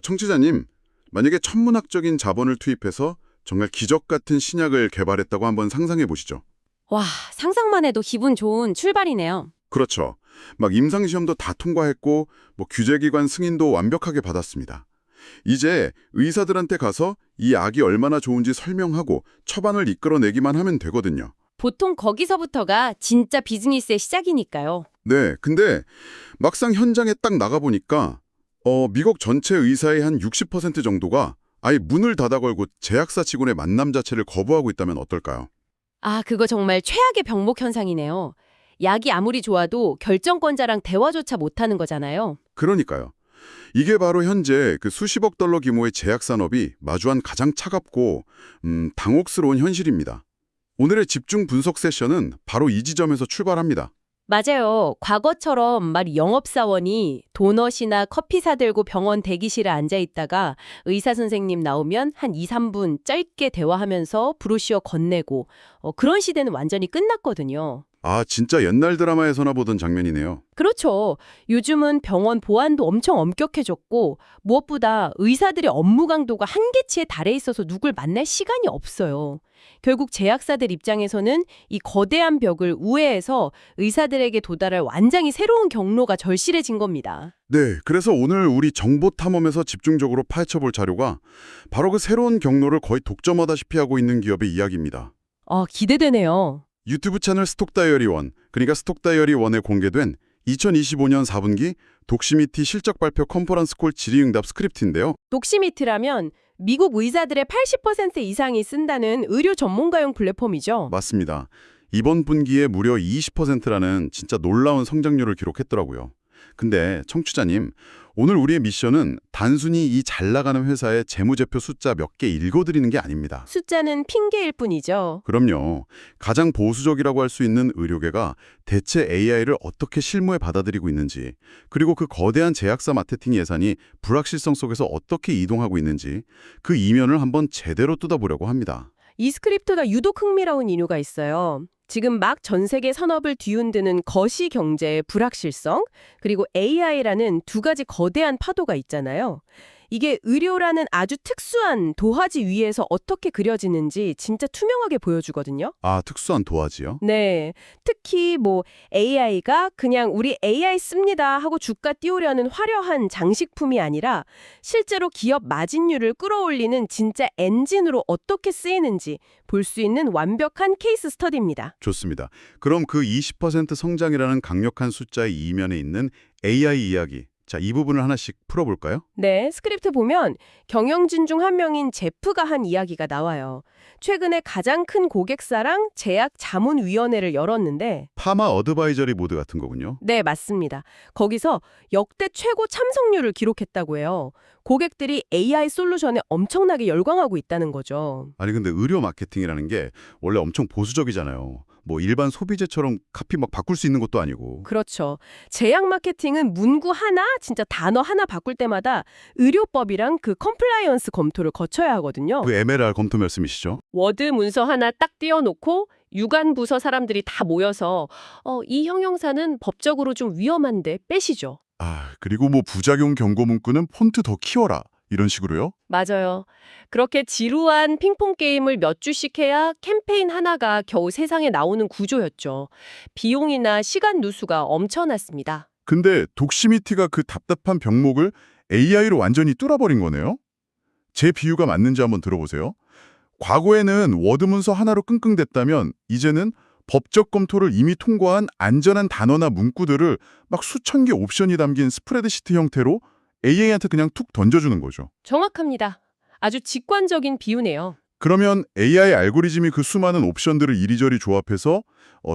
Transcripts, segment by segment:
청취자님, 만약에 천문학적인 자본을 투입해서 정말 기적 같은 신약을 개발했다고 한번 상상해 보시죠. 와, 상상만 해도 기분 좋은 출발이네요. 그렇죠. 막 임상시험도 다 통과했고 규제기관 승인도 완벽하게 받았습니다. 이제 의사들한테 가서 이 약이 얼마나 좋은지 설명하고 처방을 이끌어내기만 하면 되거든요. 보통 거기서부터가 진짜 비즈니스의 시작이니까요. 네, 근데 막상 현장에 딱 나가보니까 미국 전체 의사의 한 60% 정도가 아예 문을 닫아 걸고 제약사 직원의 만남 자체를 거부하고 있다면 어떨까요? 아, 그거 정말 최악의 병목 현상이네요. 약이 아무리 좋아도 결정권자랑 대화조차 못하는 거잖아요. 그러니까요. 이게 바로 현재 그 수십억 달러 규모의 제약 산업이 마주한 가장 차갑고 당혹스러운 현실입니다. 오늘의 집중 분석 세션은 바로 이 지점에서 출발합니다. 맞아요. 과거처럼 영업사원이 도넛이나 커피 사들고 병원 대기실에 앉아 있다가 의사 선생님 나오면 한 2, 3분 짧게 대화하면서 브로셔 건네고 그런 시대는 완전히 끝났거든요. 아, 진짜 옛날 드라마에서나 보던 장면이네요. 그렇죠. 요즘은 병원 보안도 엄청 엄격해졌고 무엇보다 의사들의 업무 강도가 한계치에 달해 있어서 누굴 만날 시간이 없어요. 결국 제약사들 입장에서는 이 거대한 벽을 우회해서 의사들에게 도달할 완전히 새로운 경로가 절실해진 겁니다. 네, 그래서 오늘 우리 정보 탐험에서 집중적으로 파헤쳐볼 자료가 바로 그 새로운 경로를 거의 독점하다시피 하고 있는 기업의 이야기입니다. 기대되네요. 유튜브 채널 스톡다이어리 1, 그러니까 스톡다이어리 1에 공개된 2025년 4분기 독시미티 실적 발표 컨퍼런스 콜 질의응답 스크립트인데요. 독시미트라면 미국 의사들의 80% 이상이 쓴다는 의료 전문가용 플랫폼이죠. 맞습니다. 이번 분기에 무려 20%라는 진짜 놀라운 성장률을 기록했더라고요. 근데 청취자님, 오늘 우리의 미션은 단순히 이 잘 나가는 회사의 재무제표 숫자 몇 개 읽어드리는 게 아닙니다. 숫자는 핑계일 뿐이죠. 그럼요. 가장 보수적이라고 할 수 있는 의료계가 대체 AI를 어떻게 실무에 받아들이고 있는지, 그리고 그 거대한 제약사 마케팅 예산이 불확실성 속에서 어떻게 이동하고 있는지 그 이면을 한번 제대로 뜯어보려고 합니다. 이 스크립트가 유독 흥미로운 이유가 있어요. 지금 막 전 세계 산업을 뒤흔드는 거시 경제의 불확실성, 그리고 AI라는 두 가지 거대한 파도가 있잖아요. 이게 의료라는 아주 특수한 도화지 위에서 어떻게 그려지는지 진짜 투명하게 보여주거든요. 아, 특수한 도화지요? 네. 특히 AI가 그냥 우리 AI 씁니다 하고 주가 띄우려는 화려한 장식품이 아니라 실제로 기업 마진율을 끌어올리는 진짜 엔진으로 어떻게 쓰이는지 볼 수 있는 완벽한 케이스 스터디입니다. 좋습니다. 그럼 그 20% 성장이라는 강력한 숫자의 이면에 있는 AI 이야기, 자, 이 부분을 하나씩 풀어볼까요? 네, 스크립트 보면 경영진 중 한 명인 제프가 한 이야기가 나와요. 최근에 가장 큰 고객사랑 제약 자문위원회를 열었는데 파마 어드바이저리 보드 같은 거군요. 네, 맞습니다. 거기서 역대 최고 참석률을 기록했다고 해요. 고객들이 AI 솔루션에 엄청나게 열광하고 있다는 거죠. 아니 근데 의료 마케팅이라는 게 원래 엄청 보수적이잖아요. 일반 소비재처럼 카피 막 바꿀 수 있는 것도 아니고. 그렇죠. 제약 마케팅은 문구 하나, 진짜 단어 하나 바꿀 때마다 의료법이랑 그 컴플라이언스 검토를 거쳐야 하거든요. 그 MLR 검토 말씀이시죠? 워드 문서 하나 딱 띄워놓고 유관 부서 사람들이 다 모여서 이 형용사는 법적으로 좀 위험한데 빼시죠. 아, 그리고 부작용 경고 문구는 폰트 더 키워라. 이런 식으로요? 맞아요. 그렇게 지루한 핑퐁 게임을 몇 주씩 해야 캠페인 하나가 겨우 세상에 나오는 구조였죠. 비용이나 시간 누수가 엄청났습니다. 근데 독시미티가 그 답답한 병목을 AI로 완전히 뚫어버린 거네요? 제 비유가 맞는지 한번 들어보세요. 과거에는 워드 문서 하나로 끙끙댔다면 이제는 법적 검토를 이미 통과한 안전한 단어나 문구들을 막 수천 개 옵션이 담긴 스프레드시트 형태로 AI한테 그냥 툭 던져주는 거죠. 정확합니다. 아주 직관적인 비유네요. 그러면 AI 알고리즘이 그 수많은 옵션들을 이리저리 조합해서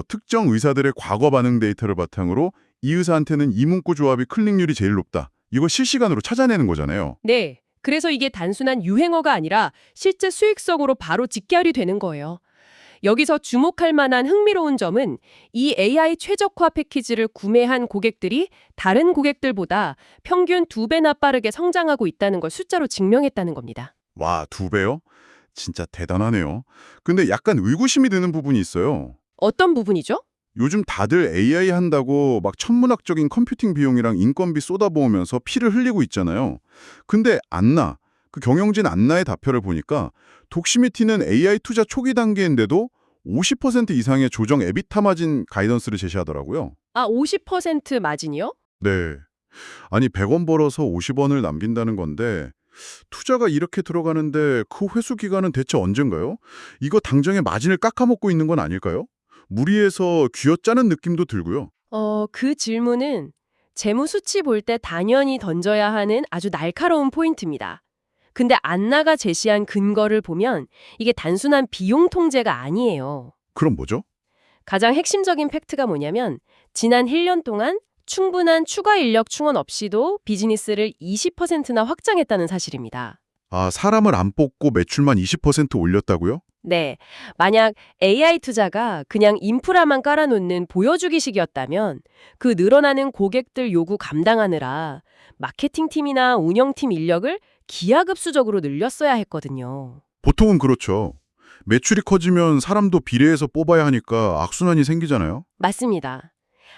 특정 의사들의 과거 반응 데이터를 바탕으로 이 의사한테는 이 문구 조합이 클릭률이 제일 높다. 이거 실시간으로 찾아내는 거잖아요. 네. 그래서 이게 단순한 유행어가 아니라 실제 수익성으로 바로 직결이 되는 거예요. 여기서 주목할 만한 흥미로운 점은 이 AI 최적화 패키지를 구매한 고객들이 다른 고객들보다 평균 2배나 빠르게 성장하고 있다는 걸 숫자로 증명했다는 겁니다. 와, 2배요? 진짜 대단하네요. 근데 약간 의구심이 드는 부분이 있어요. 어떤 부분이죠? 요즘 다들 AI 한다고 막 천문학적인 컴퓨팅 비용이랑 인건비 쏟아부으면서 피를 흘리고 있잖아요. 근데 안나, 그 경영진 안나의 답변을 보니까 독시미티는 AI 투자 초기 단계인데도 50% 이상의 조정 에비타 마진 가이던스를 제시하더라고요. 아, 50% 마진이요? 네. 아니 100원 벌어서 50원을 남긴다는 건데 투자가 이렇게 들어가는데 그 회수 기간은 대체 언젠가요? 이거 당장에 마진을 깎아먹고 있는 건 아닐까요? 무리해서 쥐어짜는 느낌도 들고요. 그 질문은 재무 수치 볼 때 당연히 던져야 하는 아주 날카로운 포인트입니다. 근데 안나가 제시한 근거를 보면 이게 단순한 비용 통제가 아니에요. 그럼 뭐죠? 가장 핵심적인 팩트가 뭐냐면 지난 1년 동안 충분한 추가 인력 충원 없이도 비즈니스를 20%나 확장했다는 사실입니다. 아, 사람을 안 뽑고 매출만 20% 올렸다고요? 네, 만약 AI 투자가 그냥 인프라만 깔아놓는 보여주기식이었다면 그 늘어나는 고객들 요구 감당하느라 마케팅팀이나 운영팀 인력을 기하급수적으로 늘렸어야 했거든요. 보통은 그렇죠. 매출이 커지면 사람도 비례해서 뽑아야 하니까 악순환이 생기잖아요. 맞습니다.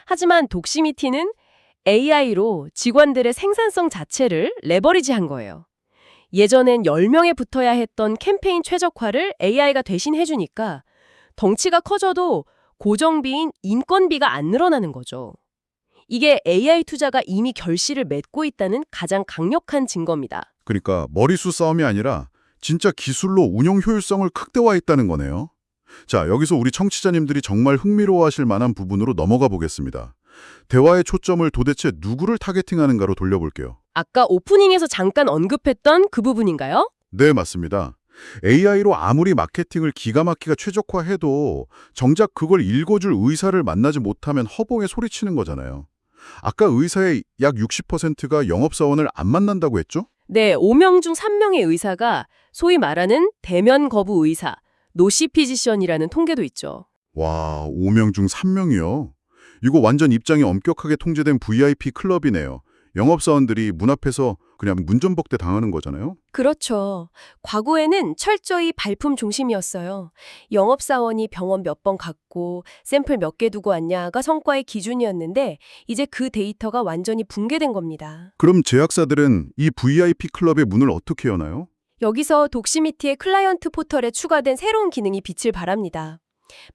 하지만 독시미티는 AI로 직원들의 생산성 자체를 레버리지한 거예요. 예전엔 10명에 붙어야 했던 캠페인 최적화를 AI가 대신 해주니까 덩치가 커져도 고정비인 인건비가 안 늘어나는 거죠. 이게 AI 투자가 이미 결실을 맺고 있다는 가장 강력한 증거입니다. 그러니까 머리수 싸움이 아니라 진짜 기술로 운영 효율성을 극대화했다는 거네요. 자, 여기서 우리 청취자님들이 정말 흥미로워하실 만한 부분으로 넘어가 보겠습니다. 대화의 초점을 도대체 누구를 타겟팅하는가로 돌려볼게요. 아까 오프닝에서 잠깐 언급했던 그 부분인가요? 네, 맞습니다. AI로 아무리 마케팅을 기가 막히게 최적화해도 정작 그걸 읽어줄 의사를 만나지 못하면 허봉에 소리치는 거잖아요. 아까 의사의 약 60%가 영업사원을 안 만난다고 했죠? 네, 5명 중 3명의 의사가 소위 말하는 대면 거부 의사, 노시 피지션이라는 통계도 있죠. 와, 5명 중 3명이요? 이거 완전 입장이 엄격하게 통제된 VIP 클럽이네요. 영업사원들이 문 앞에서 그냥 문전복대 당하는 거잖아요? 그렇죠. 과거에는 철저히 발품 중심이었어요. 영업사원이 병원 몇 번 갔고 샘플 몇 개 두고 왔냐가 성과의 기준이었는데 이제 그 데이터가 완전히 붕괴된 겁니다. 그럼 제약사들은 이 VIP 클럽의 문을 어떻게 여나요? 여기서 독시미티의 클라이언트 포털에 추가된 새로운 기능이 빛을 발합니다.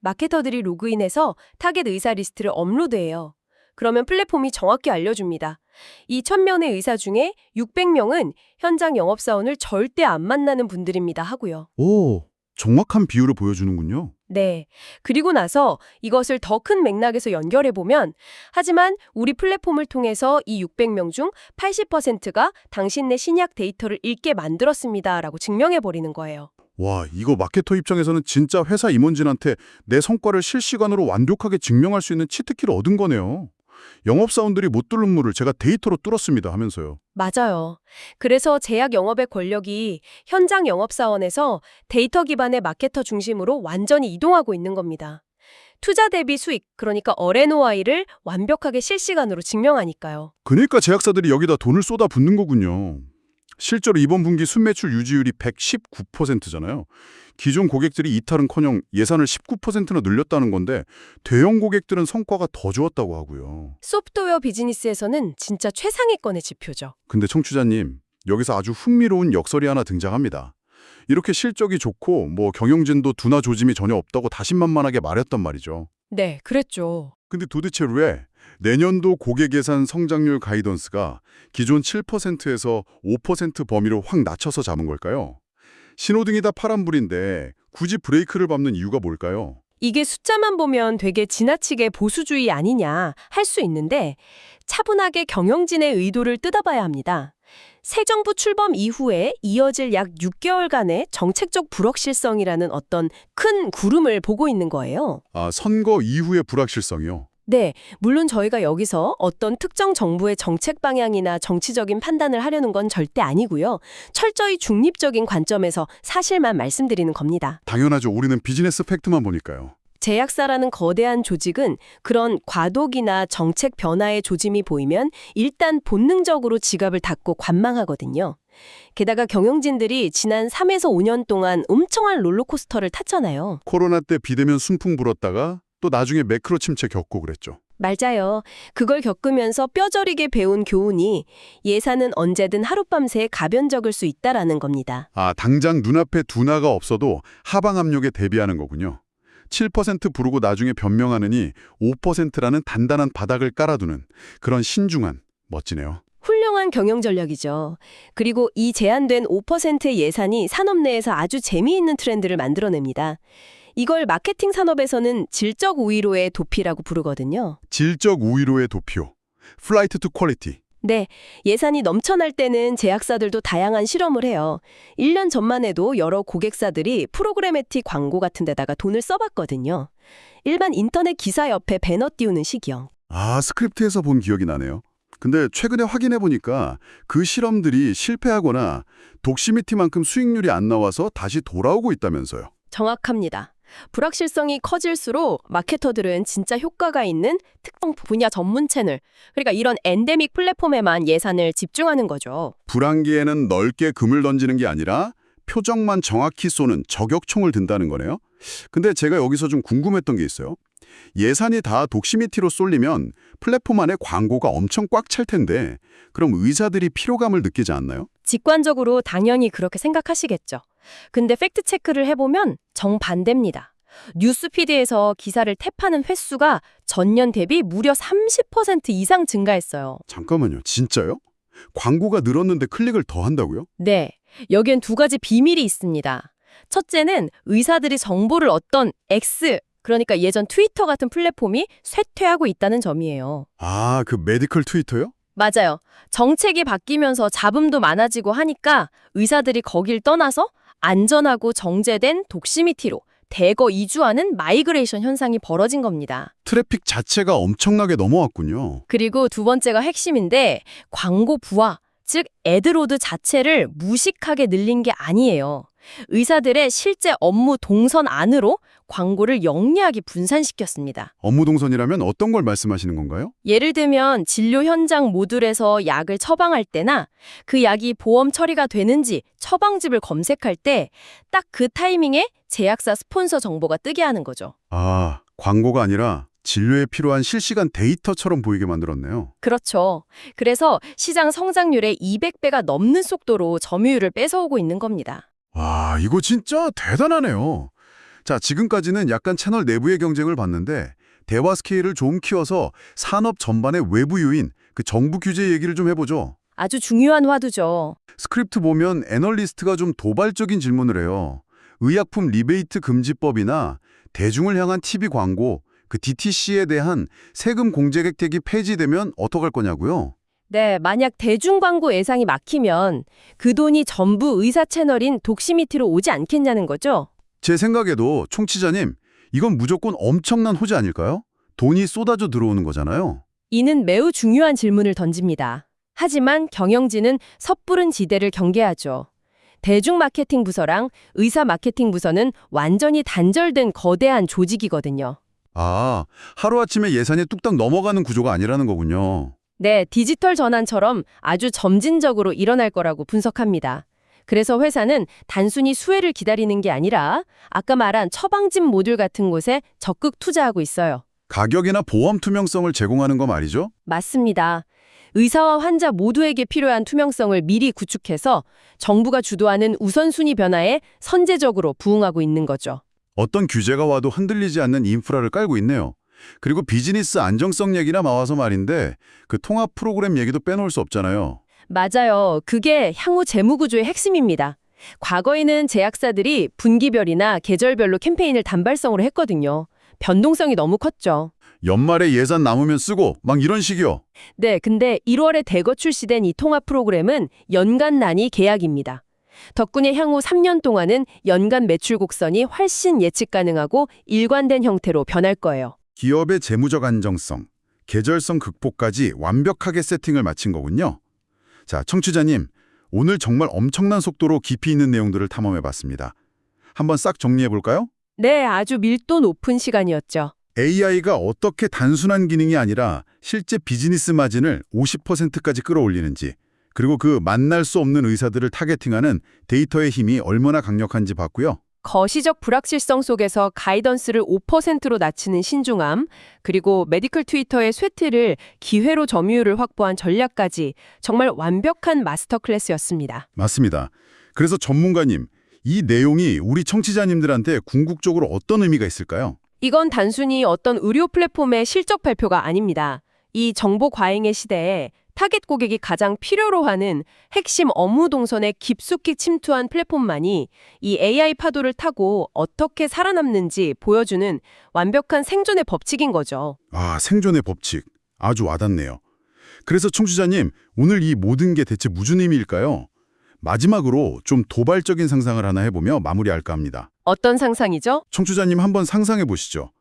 마케터들이 로그인해서 타겟 의사 리스트를 업로드해요. 그러면 플랫폼이 정확히 알려줍니다. 이 1000명의 의사 중에 600명은 현장 영업사원을 절대 안 만나는 분들입니다 하고요. 오, 정확한 비율을 보여주는군요. 네. 그리고 나서 이것을 더 큰 맥락에서 연결해보면 하지만 우리 플랫폼을 통해서 이 600명 중 80%가 당신네 신약 데이터를 읽게 만들었습니다 라고 증명해버리는 거예요. 와, 이거 마케터 입장에서는 진짜 회사 임원진한테 내 성과를 실시간으로 완벽하게 증명할 수 있는 치트키를 얻은 거네요. 영업사원들이 못 뚫는 물을 제가 데이터로 뚫었습니다 하면서요. 맞아요. 그래서 제약 영업의 권력이 현장 영업사원에서 데이터 기반의 마케터 중심으로 완전히 이동하고 있는 겁니다. 투자 대비 수익, 그러니까 ROI를 완벽하게 실시간으로 증명하니까요. 그러니까 제약사들이 여기다 돈을 쏟아붓는 거군요. 실제로 이번 분기 순매출 유지율이 119%잖아요. 기존 고객들이 이탈은커녕 예산을 19%나 늘렸다는 건데 대형 고객들은 성과가 더 좋았다고 하고요. 소프트웨어 비즈니스에서는 진짜 최상위권의 지표죠. 근데 청취자님, 여기서 아주 흥미로운 역설이 하나 등장합니다. 이렇게 실적이 좋고 경영진도 두나 조짐이 전혀 없다고 자신만만하게 말했단 말이죠. 네, 그랬죠. 근데 도대체 왜 내년도 고객 예산 성장률 가이던스가 기존 7%에서 5% 범위로 확 낮춰서 잡은 걸까요? 신호등이 다 파란불인데 굳이 브레이크를 밟는 이유가 뭘까요? 이게 숫자만 보면 되게 지나치게 보수주의 아니냐 할 수 있는데 차분하게 경영진의 의도를 뜯어봐야 합니다. 새 정부 출범 이후에 이어질 약 6개월간의 정책적 불확실성이라는 어떤 큰 구름을 보고 있는 거예요. 아, 선거 이후의 불확실성이요? 네, 물론 저희가 여기서 어떤 특정 정부의 정책 방향이나 정치적인 판단을 하려는 건 절대 아니고요. 철저히 중립적인 관점에서 사실만 말씀드리는 겁니다. 당연하죠. 우리는 비즈니스 팩트만 보니까요. 제약사라는 거대한 조직은 그런 과도기나 정책 변화의 조짐이 보이면 일단 본능적으로 지갑을 닫고 관망하거든요. 게다가 경영진들이 지난 3에서 5년 동안 엄청난 롤러코스터를 탔잖아요. 코로나 때 비대면 순풍 불었다가 또 나중에 매크로 침체 겪고 그랬죠. 맞아요. 그걸 겪으면서 뼈저리게 배운 교훈이 예산은 언제든 하룻밤새 가변 적을 수 있다라는 겁니다. 아, 당장 눈앞에 둔화가 없어도 하방 압력에 대비하는 거군요. 7% 부르고 나중에 변명하느니 5%라는 단단한 바닥을 깔아두는 그런 신중한, 멋지네요. 훌륭한 경영 전략이죠. 그리고 이 제한된 5%의 예산이 산업 내에서 아주 재미있는 트렌드를 만들어냅니다. 이걸 마케팅 산업에서는 질적 우위로의 도피라고 부르거든요. 질적 우위로의 도피요. Flight to Quality. 네, 예산이 넘쳐날 때는 제약사들도 다양한 실험을 해요. 1년 전만 해도 여러 고객사들이 프로그래매틱 광고 같은 데다가 돈을 써봤거든요. 일반 인터넷 기사 옆에 배너 띄우는 식이요. 아, 스크립트에서 본 기억이 나네요. 근데 최근에 확인해 보니까 그 실험들이 실패하거나 독시미티만큼 수익률이 안 나와서 다시 돌아오고 있다면서요. 정확합니다. 불확실성이 커질수록 마케터들은 진짜 효과가 있는 특정 분야 전문 채널, 그러니까 이런 엔데믹 플랫폼에만 예산을 집중하는 거죠. 불황기에는 넓게 금을 던지는 게 아니라 표적만 정확히 쏘는 저격총을 든다는 거네요. 근데 제가 여기서 좀 궁금했던 게 있어요. 예산이 다 독시미티로 쏠리면 플랫폼 안에 광고가 엄청 꽉 찰 텐데 그럼 의사들이 피로감을 느끼지 않나요? 직관적으로 당연히 그렇게 생각하시겠죠. 근데 팩트체크를 해보면 정반대입니다. 뉴스피드에서 기사를 탭하는 횟수가 전년 대비 무려 30% 이상 증가했어요. 잠깐만요. 진짜요? 광고가 늘었는데 클릭을 더 한다고요? 네, 여기엔 두 가지 비밀이 있습니다. 첫째는 의사들이 정보를 어떤 X, 그러니까 예전 트위터 같은 플랫폼이 쇠퇴하고 있다는 점이에요. 아, 그 메디컬 트위터요? 맞아요. 정책이 바뀌면서 잡음도 많아지고 하니까 의사들이 거길 떠나서 안전하고 정제된 독시미티로 대거 이주하는 마이그레이션 현상이 벌어진 겁니다. 트래픽 자체가 엄청나게 넘어왔군요. 그리고 두 번째가 핵심인데 광고 부하, 즉 애드로드 자체를 무식하게 늘린 게 아니에요. 의사들의 실제 업무 동선 안으로 광고를 영리하게 분산시켰습니다. 업무 동선이라면 어떤 걸 말씀하시는 건가요? 예를 들면 진료 현장 모듈에서 약을 처방할 때나 그 약이 보험 처리가 되는지 처방집을 검색할 때 딱 그 타이밍에 제약사 스폰서 정보가 뜨게 하는 거죠. 아, 광고가 아니라 진료에 필요한 실시간 데이터처럼 보이게 만들었네요. 그렇죠. 그래서 시장 성장률의 200배가 넘는 속도로 점유율을 뺏어오고 있는 겁니다. 와, 이거 진짜 대단하네요. 자, 지금까지는 약간 채널 내부의 경쟁을 봤는데 대화 스케일을 좀 키워서 산업 전반의 외부 요인, 그 정부 규제 얘기를 좀 해보죠. 아주 중요한 화두죠. 스크립트 보면 애널리스트가 좀 도발적인 질문을 해요. 의약품 리베이트 금지법이나 대중을 향한 TV 광고, 그 DTC에 대한 세금 공제 혜택이 폐지되면 어떡할 거냐고요? 네, 만약 대중광고 예상이 막히면 그 돈이 전부 의사 채널인 독시미티로 오지 않겠냐는 거죠? 제 생각에도 총치자님, 이건 무조건 엄청난 호재 아닐까요? 돈이 쏟아져 들어오는 거잖아요. 이는 매우 중요한 질문을 던집니다. 하지만 경영진은 섣부른 지대를 경계하죠. 대중 마케팅 부서랑 의사 마케팅 부서는 완전히 단절된 거대한 조직이거든요. 아, 하루아침에 예산이 뚝딱 넘어가는 구조가 아니라는 거군요. 네, 디지털 전환처럼 아주 점진적으로 일어날 거라고 분석합니다. 그래서 회사는 단순히 수혜를 기다리는 게 아니라 아까 말한 처방집 모듈 같은 곳에 적극 투자하고 있어요. 가격이나 보험 투명성을 제공하는 거 말이죠? 맞습니다. 의사와 환자 모두에게 필요한 투명성을 미리 구축해서 정부가 주도하는 우선순위 변화에 선제적으로 부응하고 있는 거죠. 어떤 규제가 와도 흔들리지 않는 인프라를 깔고 있네요. 그리고 비즈니스 안정성 얘기나 나와서 말인데 그 통합 프로그램 얘기도 빼놓을 수 없잖아요. 맞아요. 그게 향후 재무구조의 핵심입니다. 과거에는 제약사들이 분기별이나 계절별로 캠페인을 단발성으로 했거든요. 변동성이 너무 컸죠. 연말에 예산 남으면 쓰고 막 이런 식이요. 네, 근데 1월에 대거 출시된 이 통합 프로그램은 연간 단위 계약입니다. 덕분에 향후 3년 동안은 연간 매출 곡선이 훨씬 예측 가능하고 일관된 형태로 변할 거예요. 기업의 재무적 안정성, 계절성 극복까지 완벽하게 세팅을 마친 거군요. 자, 청취자님, 오늘 정말 엄청난 속도로 깊이 있는 내용들을 탐험해봤습니다. 한번 싹 정리해볼까요? 네, 아주 밀도 높은 시간이었죠. AI가 어떻게 단순한 기능이 아니라 실제 비즈니스 마진을 50%까지 끌어올리는지, 그리고 그 만날 수 없는 의사들을 타겟팅하는 데이터의 힘이 얼마나 강력한지 봤고요. 거시적 불확실성 속에서 가이던스를 5%로 낮추는 신중함, 그리고 메디컬 트위터의 쇠틀을 기회로 점유율을 확보한 전략까지 정말 완벽한 마스터 클래스였습니다. 맞습니다. 그래서 전문가님, 이 내용이 우리 청취자님들한테 궁극적으로 어떤 의미가 있을까요? 이건 단순히 어떤 의료 플랫폼의 실적 발표가 아닙니다. 이 정보 과잉의 시대에 타겟 고객이 가장 필요로 하는 핵심 업무 동선에 깊숙이 침투한 플랫폼만이 이 AI 파도를 타고 어떻게 살아남는지 보여주는 완벽한 생존의 법칙인 거죠. 아, 생존의 법칙. 아주 와닿네요. 그래서 청취자님, 오늘 이 모든 게 대체 무슨 의미일까요? 마지막으로 좀 도발적인 상상을 하나 해보며 마무리할까 합니다. 어떤 상상이죠? 청취자님 한번 상상해 보시죠.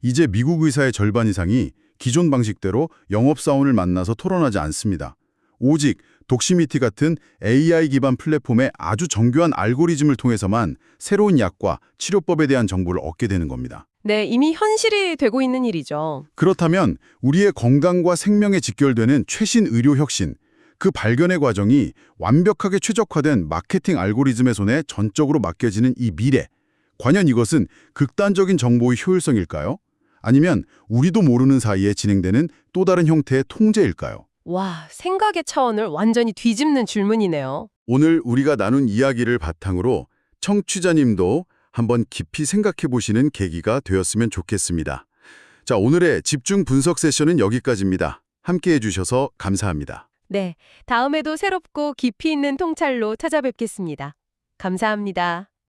이제 미국 의사의 절반 이상이 기존 방식대로 영업사원을 만나서 토론하지 않습니다. 오직 독시미티 같은 AI 기반 플랫폼의 아주 정교한 알고리즘을 통해서만 새로운 약과 치료법에 대한 정보를 얻게 되는 겁니다. 네, 이미 현실이 되고 있는 일이죠. 그렇다면 우리의 건강과 생명에 직결되는 최신 의료 혁신, 그 발견의 과정이 완벽하게 최적화된 마케팅 알고리즘의 손에 전적으로 맡겨지는 이 미래, 과연 이것은 극단적인 정보의 효율성일까요? 아니면 우리도 모르는 사이에 진행되는 또 다른 형태의 통제일까요? 와, 생각의 차원을 완전히 뒤집는 질문이네요. 오늘 우리가 나눈 이야기를 바탕으로 청취자님도 한번 깊이 생각해 보시는 계기가 되었으면 좋겠습니다. 자, 오늘의 집중 분석 세션은 여기까지입니다. 함께해 주셔서 감사합니다. 네, 다음에도 새롭고 깊이 있는 통찰로 찾아뵙겠습니다. 감사합니다.